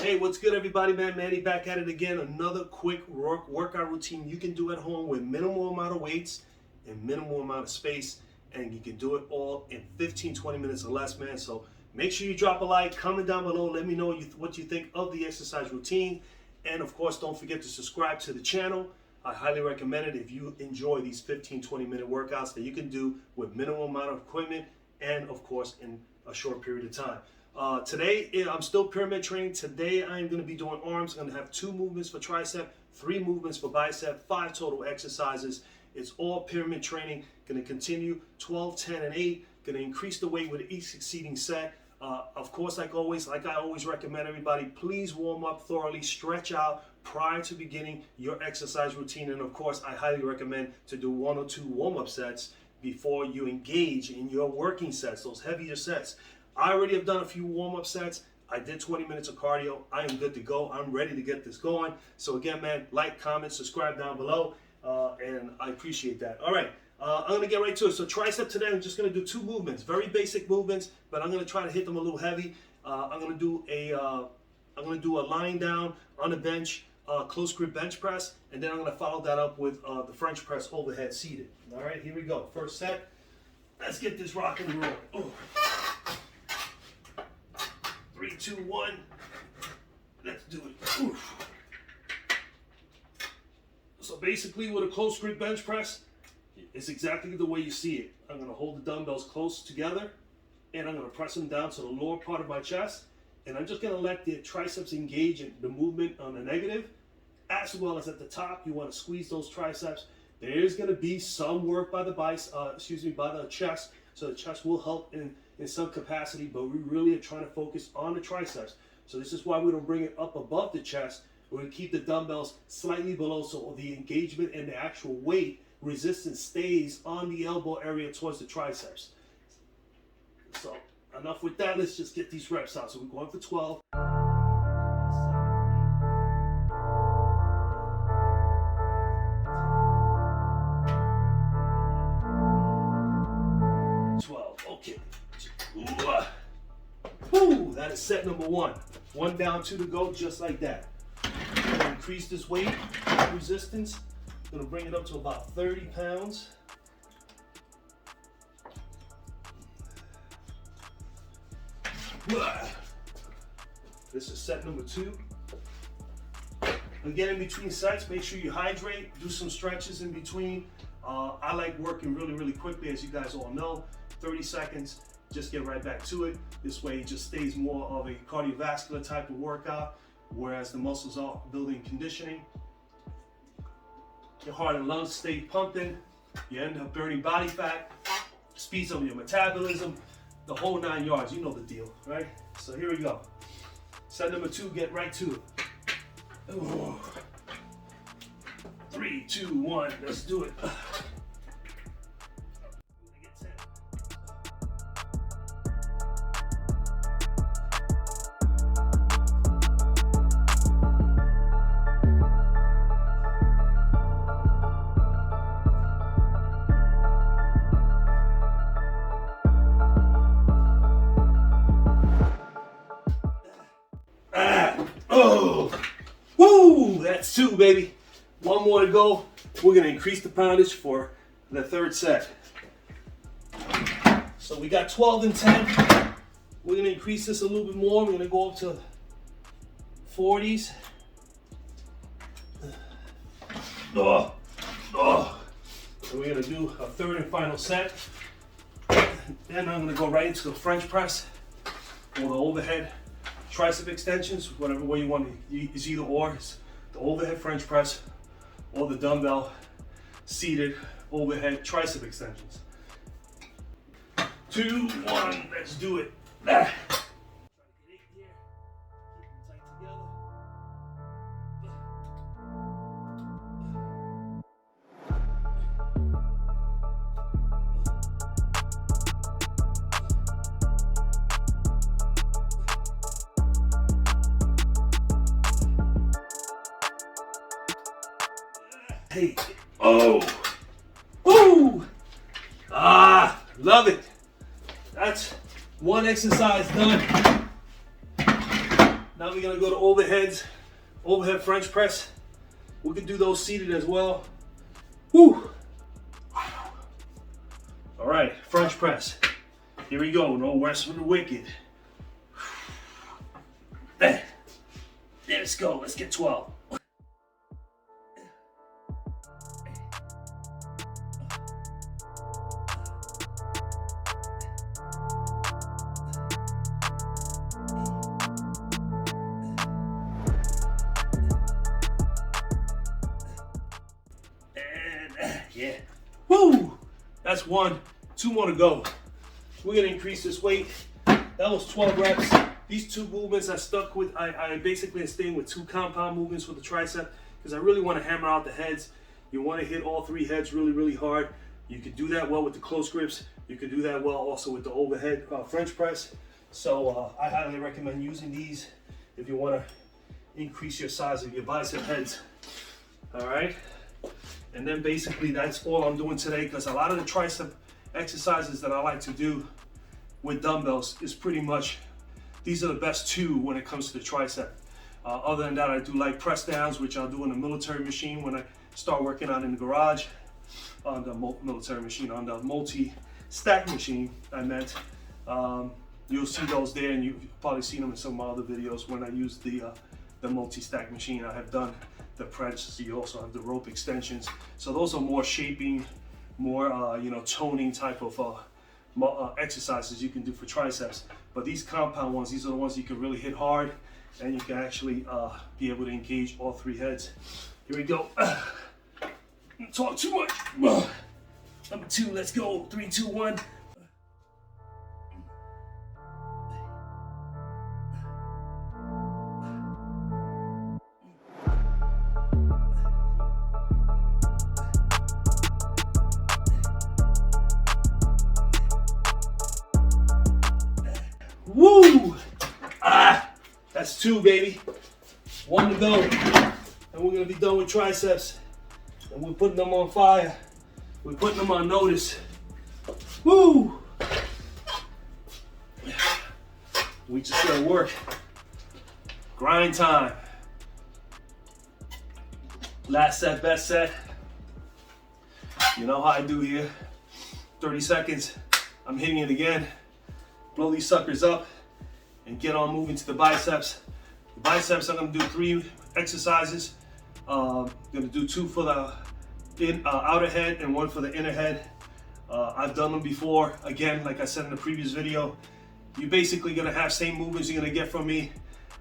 Hey, what's good, everybody, man? Manny back at it again. Another quick workout routine you can do at home with minimal amount of weights and minimal amount of space, and you can do it all in 15-20 minutes or less, man. So make sure you drop a like, comment down below, let me know what you think of the exercise routine, and of course don't forget to subscribe to the channel. I highly recommend it if you enjoy these 15-20 minute workouts that you can do with minimal amount of equipment and of course in a short period of time. Today, I'm still pyramid training. Today, I'm going to be doing arms. I'm going to have 2 movements for tricep, 3 movements for bicep, 5 total exercises. It's all pyramid training. Going to continue 12, 10, and 8. Going to increase the weight with each succeeding set. Of course, like I always recommend everybody, please warm up thoroughly, stretch out prior to beginning your exercise routine. And of course, I highly recommend to do 1 or 2 warm-up sets before you engage in your working sets, those heavier sets. I already have done a few warm-up sets. I did 20 minutes of cardio. I am good to go. I'm ready to get this going. So again, man, like, comment, subscribe down below, and I appreciate that. All right, I'm gonna get right to it. So tricep today, I'm just gonna do 2 movements, very basic movements, but I'm gonna try to hit them a little heavy. I'm gonna do a lying down on the bench, close grip bench press, and then I'm gonna follow that up with the French press overhead seated. All right, here we go. First set. Let's get this rock and roll. Oh. 3, 2, 1. Let's do it. Oof. So basically with a close grip bench press, it's exactly the way you see it. I'm going to hold the dumbbells close together and I'm going to press them down to the lower part of my chest, and I'm just going to let the triceps engage in the movement on the negative as well as at the top. You want to squeeze those triceps. There's going to be some work by the by the chest, so the chest will help in some capacity, but we really are trying to focus on the triceps. So this is why we don't bring it up above the chest. We're going to keep the dumbbells slightly below so the engagement and the actual weight resistance stays on the elbow area towards the triceps. So enough with that, let's just get these reps out. So we're going for 12. 12, okay. Woo, that is set number 1. 1 down, 2 to go, just like that. I'm gonna increase this weight resistance. I'm gonna bring it up to about 30 pounds. This is set number 2. Again, in between sets, make sure you hydrate, do some stretches in between. I like working really quickly, as you guys all know. 30 seconds, just get right back to it. This way it just stays more of a cardiovascular type of workout, whereas the muscles are building conditioning. Your heart and lungs stay pumping. You end up burning body fat, speeds up your metabolism, the whole 9 yards. You know the deal, right? So here we go. Set number 2, get right to it. Ooh. 3, 2, 1, let's do it. Oh, woo, that's 2, baby. 1 more to go. We're gonna increase the poundage for the 3rd set. So we got 12 and 10. We're gonna increase this a little bit more. We're gonna go up to 40s. So we're gonna do a 3rd and final set. Then I'm gonna go right into the French press or the overhead tricep extensions, whatever way you want to. It's either or. It's the overhead French press or the dumbbell seated overhead tricep extensions. 2, 1, let's do it. Try to get 8 here. Keep them tight together. Hey, oh, woo! Love it. That's 1 exercise done. Now we're gonna go to overheads, overhead French press. We can do those seated as well. Woo! All right, French press. Here we go, no rest for the wicked. Let's go, let's get 12. Yeah. Woo! That's one. 2 more to go. We're gonna increase this weight. That was 12 reps. These 2 movements I stuck with. I basically am staying with 2 compound movements for the tricep because I really want to hammer out the heads. You want to hit all 3 heads really, really hard. You can do that well with the close grips. You can do that well also with the overhead French press. So I highly recommend using these if you want to increase your size of your bicep heads. All right. And then basically that's all I'm doing today because a lot of the tricep exercises that I like to do with dumbbells is pretty much, these are the best 2 when it comes to the tricep. Other than that, I do like press downs, which I'll do on the military machine when I start working out in the garage. On the military machine, on the multi-stack machine, I meant. You'll see those there, and you've probably seen them in some of my other videos when I use the multi-stack machine. I have done the press. You also have the rope extensions. So those are more shaping, more toning type of exercises you can do for triceps. But these compound ones, these are the ones you can really hit hard, and you can actually be able to engage all 3 heads. Here we go. Talk too much. Number 2, let's go. 3, 2, 1. Woo! That's 2, baby. 1 to go. And we're gonna be done with triceps. And we're putting them on fire. We're putting them on notice. Woo! We just gotta work. Grind time. Last set, best set. You know how I do here. 30 seconds. I'm hitting it again. Blow these suckers up and get on moving to the biceps. The biceps, I'm gonna do 3 exercises. I'm gonna do 2 for the outer head and 1 for the inner head. I've done them before. Again, like I said in the previous video, you're basically gonna have same movements you're gonna get from me.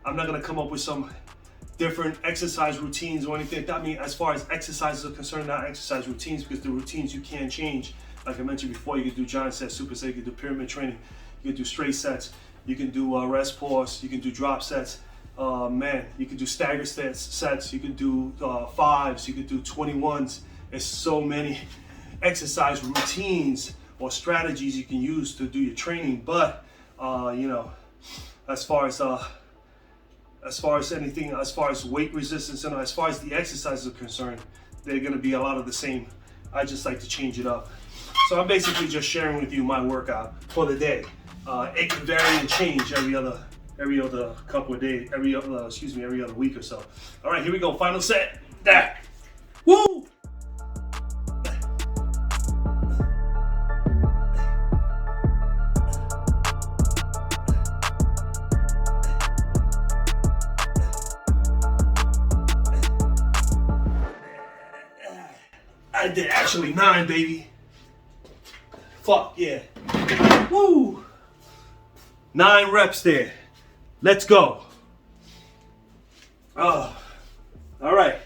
I'm not gonna come up with some different exercise routines or anything like that. I mean, as far as exercises are concerned, not exercise routines, because the routines you can change. Like I mentioned before, you can do giant sets, super set, you can do pyramid training, you can do straight sets, you can do rest pause, you can do drop sets. You can do stagger sets, you can do 5s, you can do 21s. There's so many exercise routines or strategies you can use to do your training. But as far as anything, as far as weight resistance and as far as the exercises are concerned, they're going to be a lot of the same. I just like to change it up. So I'm basically just sharing with you my workout for the day. It can vary and change every other couple of days, every other week or so. All right, here we go. Final set. That. Woo! I did actually 9, baby. Fuck yeah. Woo! 9 reps there. Let's go. All right.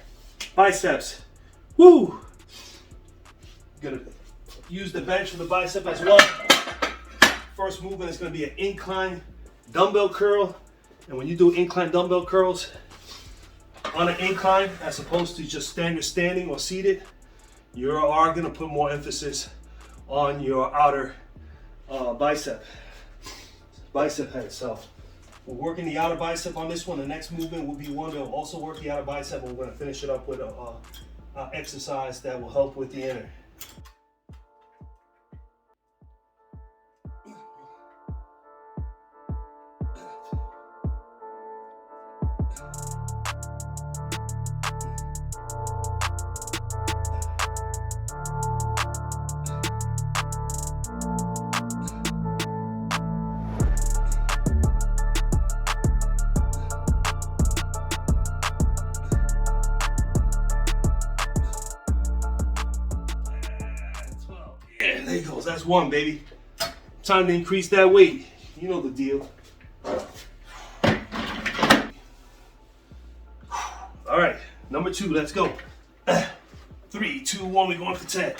Biceps. Woo! Gonna use the bench for the bicep as well. First movement is gonna be an incline dumbbell curl. And when you do incline dumbbell curls on an incline, as opposed to just standing or seated, you are gonna put more emphasis on your outer bicep head. So we're working the outer bicep on this one. The next movement will be one to also work the outer bicep, and we're gonna finish it up with a exercise that will help with the inner. he goes. That's one, baby. Time to increase that weight. You know the deal. All right, number 2, let's go. 3, 2, 1, we're going for 10.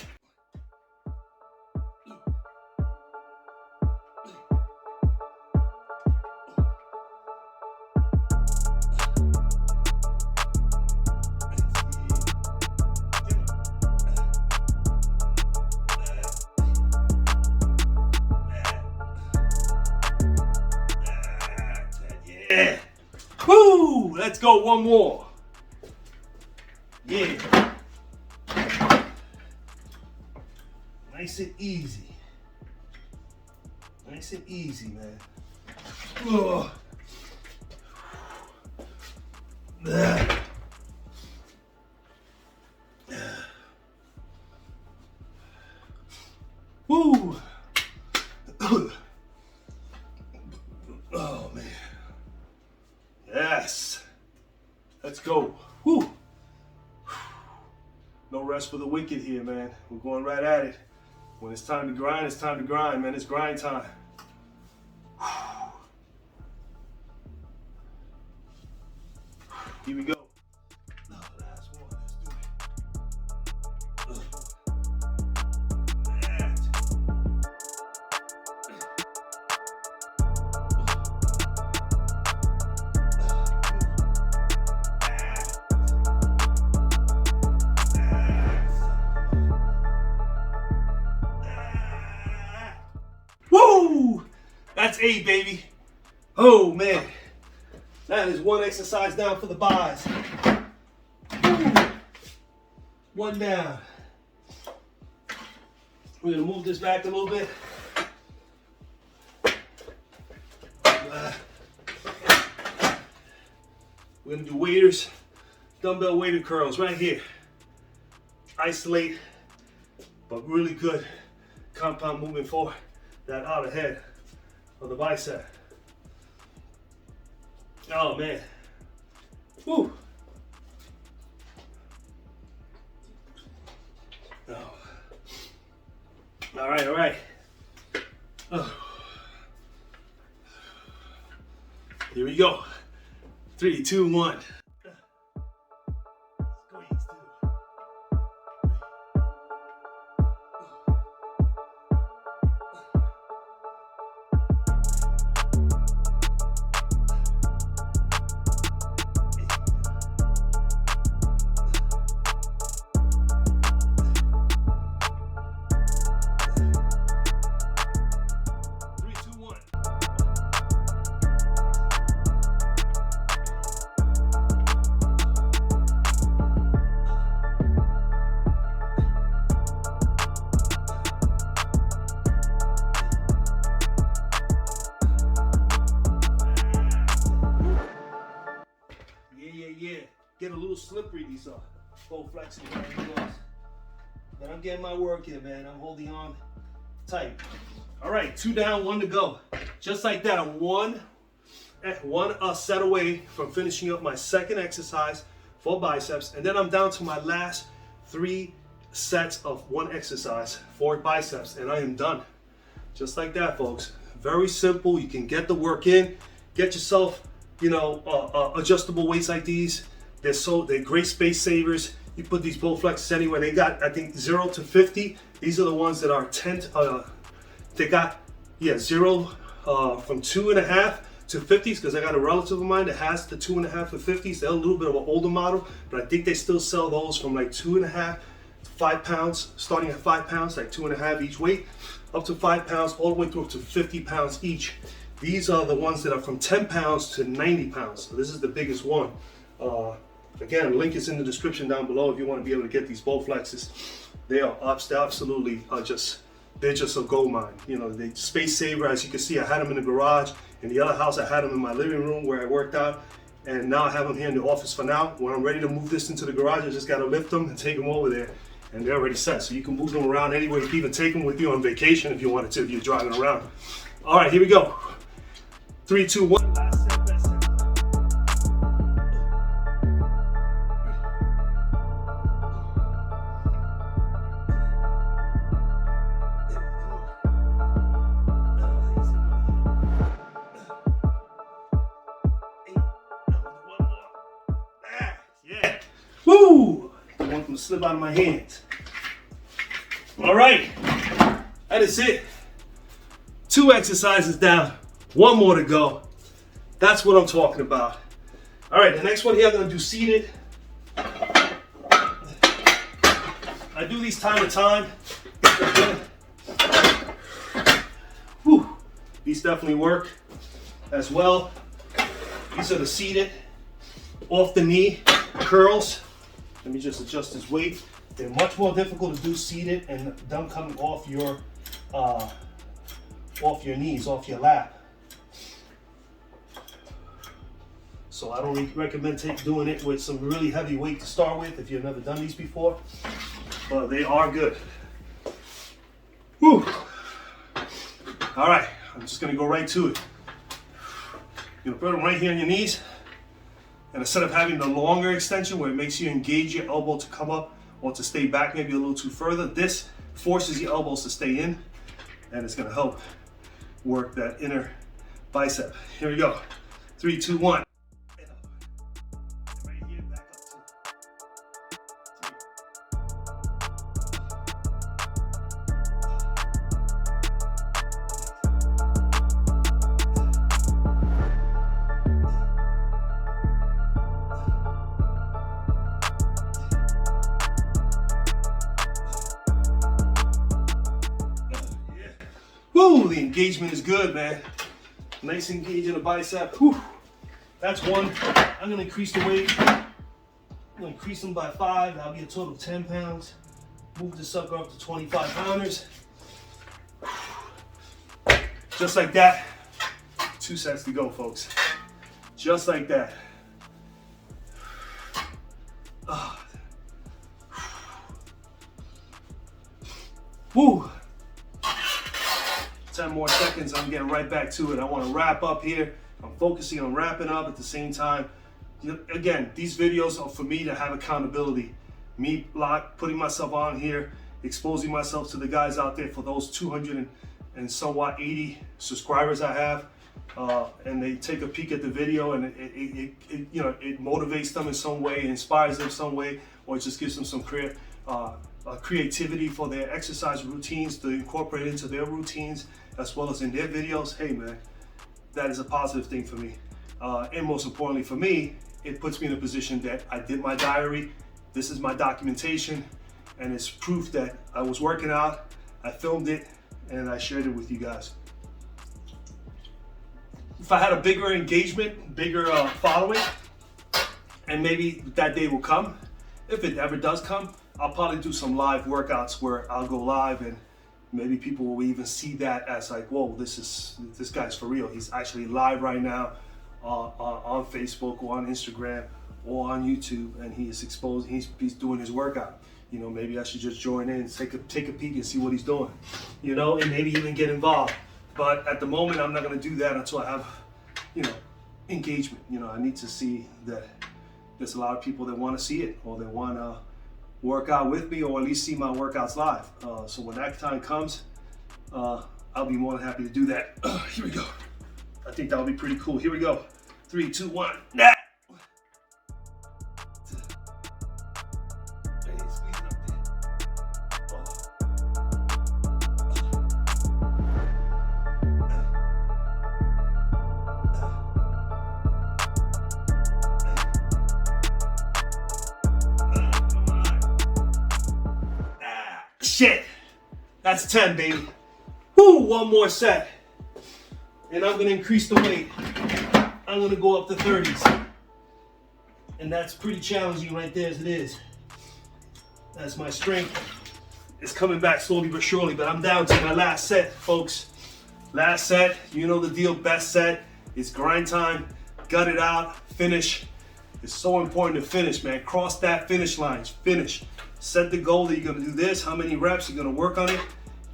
Yeah. Woo! Let's go, one more. Yeah. Nice and easy. Nice and easy, man. Ugh. Woo! Oh, man. Yes. Let's go. Woo! No rest for the wicked here, man. We're going right at it. When it's time to grind, it's time to grind, man. It's grind time. Here we go. Last one. Let's do it. Woo! That's 8, baby. Oh, man. That is one exercise down for the buys. Woo. One down. We're going to move this back a little bit. We're going to do waiters, dumbbell weighted curls right here. Isolate, but really good compound movement for that outer head of the bicep. Oh, man. Woo. Oh. All right, all right. Oh. Here we go. 3, 2, 1. Yeah. Get a little slippery, these both flexing. But I'm getting my work in, man. I'm holding on tight. All right, 2 down, 1 to go. Just like that, one set away from finishing up my second exercise for biceps. And then I'm down to my last 3 sets of 1 exercise for biceps. And I am done. Just like that, folks. Very simple. You can get the work in. Get yourself, adjustable weights like these. They're great space savers. You put these Bowflexes anywhere. They got, I think, 0 to 50. These are the ones that are 10. They got 0 from 2.5 to 50s, because I got a relative of mine that has the 2.5 to 50s. They're a little bit of an older model, but I think they still sell those from like 2.5 to 5 pounds, starting at 5 pounds, like 2.5 each weight, up to 5 pounds, all the way through up to 50 pounds each. These are the ones that are from 10 pounds to 90 pounds. So this is the biggest one. Again, link is in the description down below if you want to be able to get these Bowflexes. They are absolutely they're just a gold mine. They space saver. As you can see, I had them in the garage. In the other house, I had them in my living room where I worked out. And now I have them here in the office for now. When I'm ready to move this into the garage, I just got to lift them and take them over there. And they're already set. So you can move them around anywhere. You can even take them with you on vacation if you wanted to, if you're driving around. All right, here we go. 3, 2, 1. Last set, best set. gonna slip out of my hands. All right, that is it. 2 exercises down, 1 more to go. That's what I'm talking about. All right, the next one here, I'm gonna do seated. I do these time to time. Whew. These definitely work as well. These are the seated, off the knee curls. Let me just adjust this weight. They're much more difficult to do seated and them coming off your knees, off your lap. So I don't recommend doing it with some really heavy weight to start with if you've never done these before, but they are good. Whew. All right, I'm just gonna go right to it. You're gonna put them right here on your knees, and instead of having the longer extension where it makes you engage your elbow to come up or to stay back maybe a little too further, this forces your elbows to stay in, and it's gonna help work that inner bicep. Here we go. 3, 2, 1. Right here, back up 2. Woo, the engagement is good, man. Nice engage in the bicep. Whew. That's 1. I'm gonna increase the weight. I'm gonna increase them by 5. That'll be a total of 10 pounds. Move the sucker up to 25 pounders. Just like that. 2 sets to go, folks. Just like that. Woo. 10 more seconds, I'm getting right back to it. I want to wrap up here. I'm focusing on wrapping up at the same time. Again, these videos are for me to have accountability. Me putting myself on here, exposing myself to the guys out there for those 200 and somewhat 80 subscribers I have. And they take a peek at the video and it motivates them in some way, inspires them some way, or it just gives them some creativity for their exercise routines to incorporate into their routines as well as in their videos. Hey man, that is a positive thing for me. And most importantly for me, it puts me in a position that I did my diary. This is my documentation, and it's proof that I was working out, I filmed it, and I shared it with you guys. If I had a bigger engagement, bigger following, and maybe that day will come, if it ever does come, I'll probably do some live workouts where I'll go live and maybe people will even see that as like, whoa, this guy's for real. He's actually live right now on Facebook or on Instagram or on YouTube, and he is exposed. He's doing his workout. You know, maybe I should just join in, take a peek and see what he's doing. You know, and maybe even get involved. But at the moment, I'm not going to do that until I have, engagement. I need to see that there's a lot of people that want to see it, or they want to work out with me, or at least see my workouts live. So when that time comes, I'll be more than happy to do that. Here we go. I think that would be pretty cool. Here we go. 3, 2, 1. Nah. Shit, that's 10, baby. Woo, 1 more set. And I'm gonna increase the weight. I'm gonna go up to 30s. And that's pretty challenging right there as it is. That's my strength. It's coming back slowly but surely, but I'm down to my last set, folks. Last set, you know the deal, best set. It's grind time, gut it out, finish. It's so important to finish, man. Cross that finish line, finish. Set the goal that you're gonna do this, how many reps, you're gonna work on it.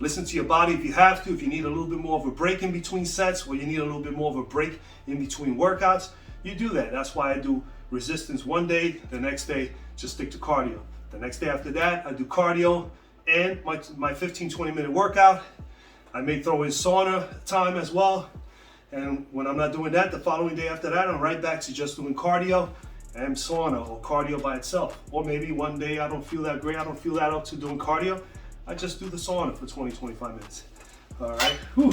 Listen to your body if you have to. If you need a little bit more of a break in between sets, or you need a little bit more of a break in between workouts, you do that. That's why I do resistance one day, the next day, just stick to cardio. The next day after that, I do cardio and my 15-20 minute workout. I may throw in sauna time as well. And when I'm not doing that, the following day after that, I'm right back to just doing cardio and sauna or cardio by itself. Or maybe one day I don't feel that great, I don't feel that up to doing cardio, I just do the sauna for 20-25 minutes. All right, whew.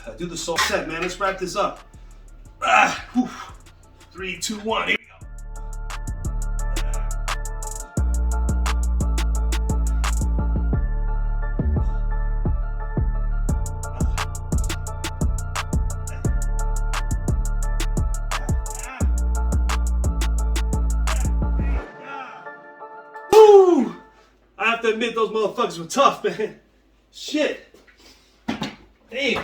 I do the sauna set, man. Let's wrap this up. 3, 2, 1, here we go. I have to admit, those motherfuckers were tough, man. Shit. Damn.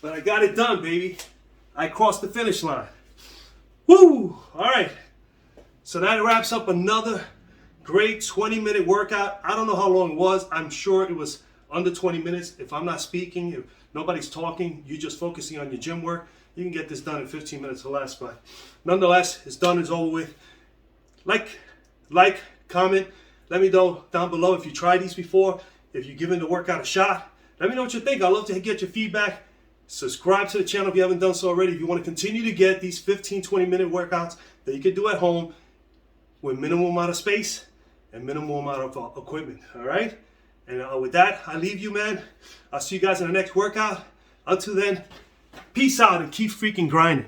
But I got it done, baby. I crossed the finish line. Woo! All right. So that wraps up another great 20-minute workout. I don't know how long it was. I'm sure it was under 20 minutes. If I'm not speaking, if nobody's talking, you're just focusing on your gym work, you can get this done in 15 minutes or less. But nonetheless, it's done, it's over with. Like, comment, let me know down below if you tried these before, if you're giving the workout a shot. Let me know what you think. I'd love to get your feedback. Subscribe to the channel if you haven't done so already. If you want to continue to get these 15-20-minute workouts that you can do at home with minimal amount of space and minimal amount of equipment, all right? And with that, I leave you, man. I'll see you guys in the next workout. Until then, peace out and keep freaking grinding.